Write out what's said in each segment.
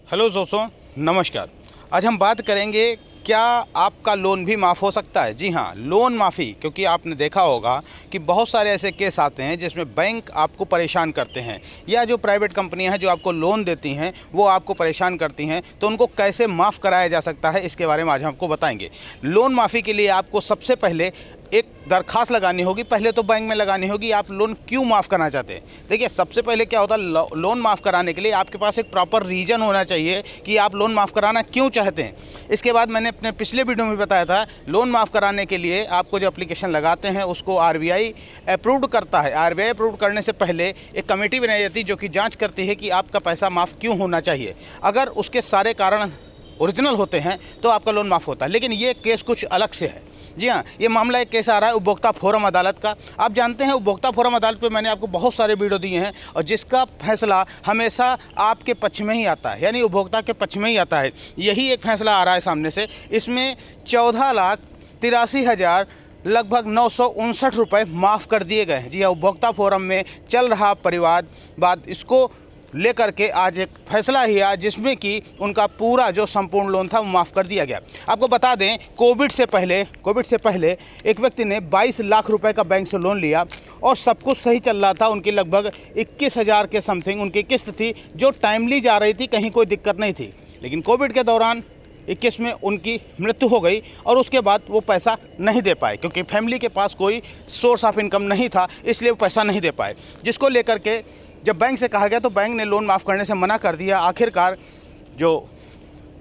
Hello दोस्तों, नमस्कार। आज हम बात करेंगे क्या आपका लोन भी माफ़ हो सकता है। जी हाँ, लोन माफ़ी, क्योंकि आपने देखा होगा कि बहुत सारे ऐसे केस आते हैं जिसमें बैंक आपको परेशान करते हैं या जो प्राइवेट कंपनियां हैं जो आपको लोन देती हैं वो आपको परेशान करती हैं, तो उनको कैसे माफ़ कराया जा सकता है इसके बारे में आज हम आपको बताएंगे। लोन माफ़ी के लिए आपको सबसे पहले एक दरख्वास्त लगानी होगी। पहले तो बैंक में लगानी होगी आप लोन क्यों माफ़ करना चाहते हैं। देखिए, सबसे पहले क्या होता है, लोन माफ़ कराने के लिए आपके पास एक प्रॉपर रीज़न होना चाहिए कि आप लोन माफ़ कराना क्यों चाहते हैं। इसके बाद मैंने अपने पिछले वीडियो में बताया था, लोन माफ़ कराने के लिए आपको जो एप्लीकेशन लगाते हैं उसको आरबीआई अप्रूव्ड करता है। आरबीआई अप्रूव करने से पहले एक कमेटी बनाई जाती है जो कि जाँच करती है कि आपका पैसा माफ़ क्यों होना चाहिए। अगर उसके सारे कारण ओरिजिनल होते हैं तो आपका लोन माफ़ होता है। लेकिन ये केस कुछ अलग से है। जी हाँ, ये मामला एक केस आ रहा है उपभोक्ता फोरम अदालत का। आप जानते हैं उपभोक्ता फोरम अदालत पे मैंने आपको बहुत सारे वीडियो दिए हैं और जिसका फैसला हमेशा आपके पक्ष में ही आता है, यानी उपभोक्ता के पक्ष में ही आता है। यही एक फैसला आ रहा है सामने से। इसमें 14,83,000 लगभग 959 रुपये माफ़ कर दिए गए हैं। जी हाँ, उपभोक्ता फोरम में चल रहा परिवाद बाद इसको लेकर के आज एक फैसला ही आया जिसमें कि उनका पूरा जो संपूर्ण लोन था वो माफ़ कर दिया गया। आपको बता दें, कोविड से पहले एक व्यक्ति ने 22 लाख रुपए का बैंक से लोन लिया और सब कुछ सही चल रहा था। उनकी लगभग 21,000 के समथिंग उनकी किस्त थी जो टाइमली जा रही थी, कहीं कोई दिक्कत नहीं थी। लेकिन कोविड के दौरान 21 में उनकी मृत्यु हो गई और उसके बाद वो पैसा नहीं दे पाए, क्योंकि फैमिली के पास कोई सोर्स ऑफ इनकम नहीं था, इसलिए वो पैसा नहीं दे पाए। जिसको लेकर के जब बैंक से कहा गया तो बैंक ने लोन माफ़ करने से मना कर दिया। आखिरकार जो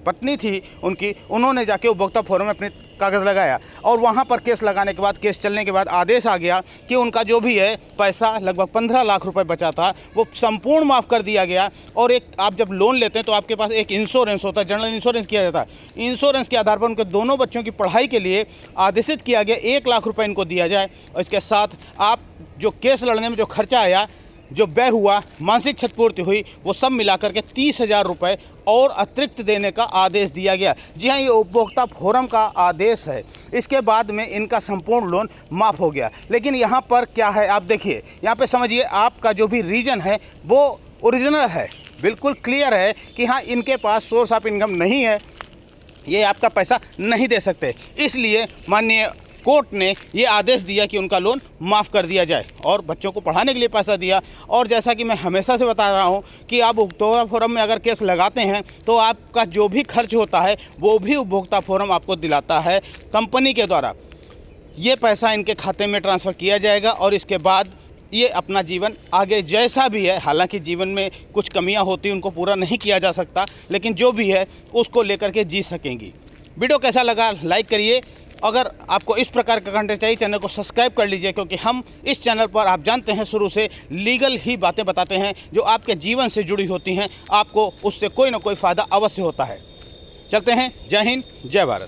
पत्नी थी उनकी, उन्होंने जाके उपभोक्ता फोरम में अपने कागज़ लगाया और वहाँ पर केस लगाने के बाद, केस चलने के बाद आदेश आ गया कि उनका जो भी है पैसा लगभग 15 लाख रुपए बचा था वो संपूर्ण माफ़ कर दिया गया। और एक आप जब लोन लेते हैं तो आपके पास एक इंश्योरेंस होता है, जनरल इंश्योरेंस किया जाता है। इंश्योरेंस के आधार पर उनके दोनों बच्चों की पढ़ाई के लिए आदेशित किया गया 1 लाख रुपये इनको दिया जाए। और इसके साथ आप जो केस लड़ने में जो खर्चा आया, जो व्यय हुआ, मानसिक क्षतिपूर्ति हुई, वो सब मिलाकर के 30,000 रुपये और अतिरिक्त देने का आदेश दिया गया। जी हाँ, ये उपभोक्ता फोरम का आदेश है। इसके बाद में इनका संपूर्ण लोन माफ़ हो गया। लेकिन यहाँ पर क्या है, आप देखिए, यहाँ पे समझिए, आपका जो भी रीज़न है वो ओरिजिनल है, बिल्कुल क्लियर है कि हाँ, इनके पास सोर्स ऑफ इनकम नहीं है, ये आपका पैसा नहीं दे सकते। इसलिए माननीय कोर्ट ने ये आदेश दिया कि उनका लोन माफ़ कर दिया जाए और बच्चों को पढ़ाने के लिए पैसा दिया। और जैसा कि मैं हमेशा से बता रहा हूँ कि आप उपभोक्ता फोरम में अगर केस लगाते हैं तो आपका जो भी खर्च होता है वो भी उपभोक्ता फोरम आपको दिलाता है कंपनी के द्वारा। ये पैसा इनके खाते में ट्रांसफ़र किया जाएगा और इसके बाद ये अपना जीवन आगे जैसा भी है, हालांकि जीवन में कुछ कमियां होती हैं, उनको पूरा नहीं किया जा सकता, लेकिन जो भी है उसको लेकर के जी सकेंगी। वीडियो कैसा लगा लाइक करिए। अगर आपको इस प्रकार का कंटेंट चाहिए, चैनल को सब्सक्राइब कर लीजिए, क्योंकि हम इस चैनल पर, आप जानते हैं, शुरू से लीगल ही बातें बताते हैं जो आपके जीवन से जुड़ी होती हैं। आपको उससे कोई ना कोई फ़ायदा अवश्य होता है। चलते हैं। जय हिंद, जय भारत।